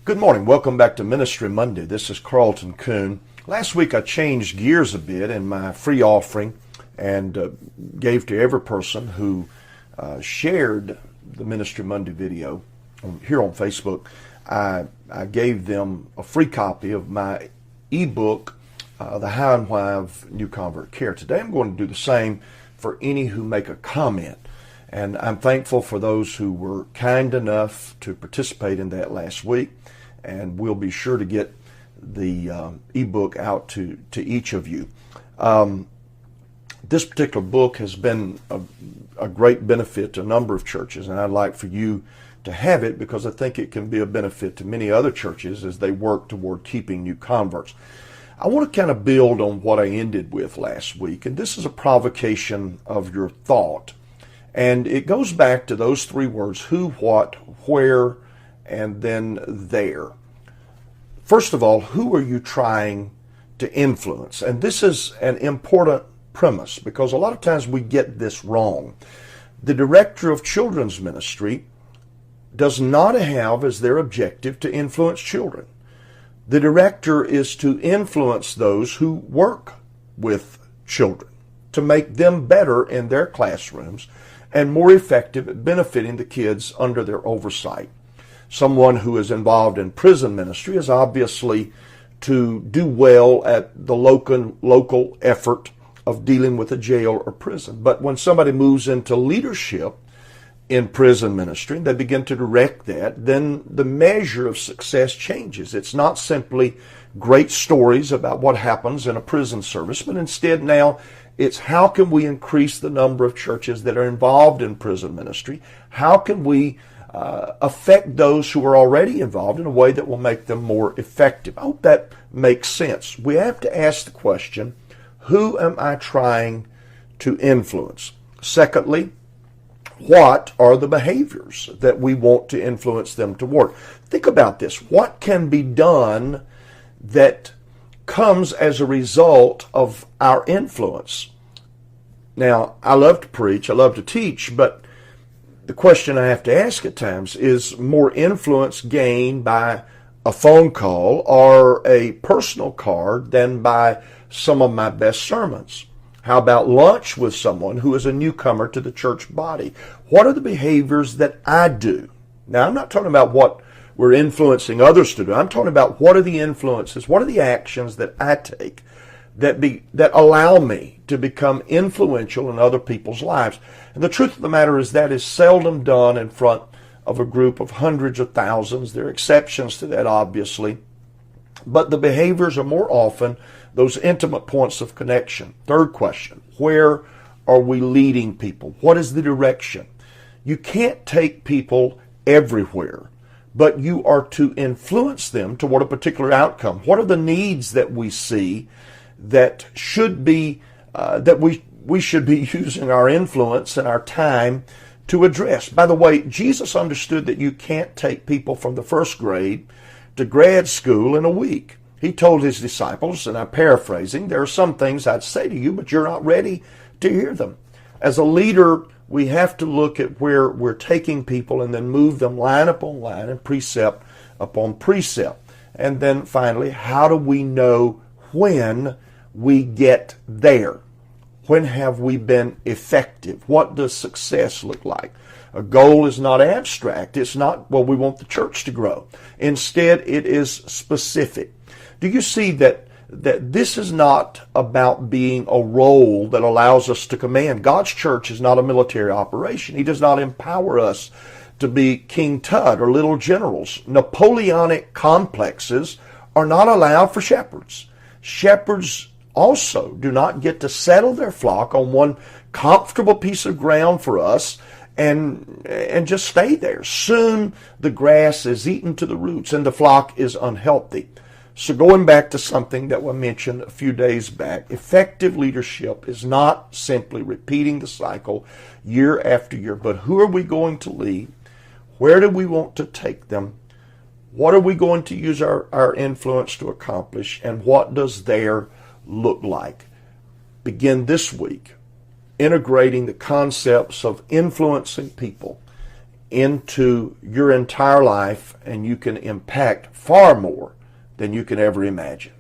Good morning. Welcome back to Ministry Monday. This is Carlton Coon. Last week I changed gears a bit in my free offering and gave to every person who shared the Ministry Monday video here on Facebook. I gave them a free copy of my ebook, The How and Why of New Convert Care. Today I'm going to do the same for any who make a comment. And I'm thankful for those who were kind enough to participate in that last week. And we'll be sure to get the ebook out to each of you. This particular book has been a great benefit to a number of churches, and I'd like for you to have it because I think it can be a benefit to many other churches as they work toward keeping new converts. I want to kind of build on what I ended with last week, and this is a provocation of your thought. And it goes back to those three words: who, what, where, and then there. First of all, who are you trying to influence? And this is an important premise because a lot of times we get this wrong. The director of children's ministry does not have as their objective to influence children. The director is to influence those who work with children, to make them better in their classrooms and more effective at benefiting the kids under their oversight. Someone who is involved in prison ministry is obviously to do well at the local effort of dealing with a jail or prison. But when somebody moves into leadership in prison ministry and they begin to direct that, then the measure of success changes. It's not simply great stories about what happens in a prison service, but instead now it's how can we increase the number of churches that are involved in prison ministry? How can we affect those who are already involved in a way that will make them more effective? I hope that makes sense. We have to ask the question, who am I trying to influence? Secondly, what are the behaviors that we want to influence them toward? Think about this. What can be done that comes as a result of our influence? Now, I love to preach, I love to teach, but the question I have to ask at times is more influence gained by a phone call or a personal card than by some of my best sermons? How about lunch with someone who is a newcomer to the church body? What are the behaviors that I do? Now, I'm not talking about what we're influencing others to do. I'm talking about what are the influences, what are the actions that I take that allow me to become influential in other people's lives. And the truth of the matter is that is seldom done in front of a group of hundreds of thousands. There are exceptions to that, obviously. But the behaviors are more often those intimate points of connection. Third question, where are we leading people? What is the direction? You can't take people everywhere, but you are to influence them toward a particular outcome. What are the needs that we see that should be that we should be using our influence and our time to address? By the way, Jesus understood that you can't take people from the first grade to grad school in a week. He told his disciples, and I'm paraphrasing, there are some things I'd say to you, but you're not ready to hear them. As a leader, we have to look at where we're taking people and then move them line upon line and precept upon precept. And then finally, how do we know when we get there? When have we been effective? What does success look like? A goal is not abstract. It's not, well, we want the church to grow. Instead, it is specific. Do you see that this is not about being a role that allows us to command? God's church is not a military operation. He does not empower us to be King Tut or little generals. Napoleonic complexes are not allowed for shepherds. Shepherds also do not get to settle their flock on one comfortable piece of ground for us and just stay there. Soon the grass is eaten to the roots and the flock is unhealthy. So going back to something that was mentioned a few days back, effective leadership is not simply repeating the cycle year after year, but who are we going to lead? Where do we want to take them? What are we going to use our influence to accomplish? And what does there look like? Begin this week integrating the concepts of influencing people into your entire life, and you can impact far more than you can ever imagine.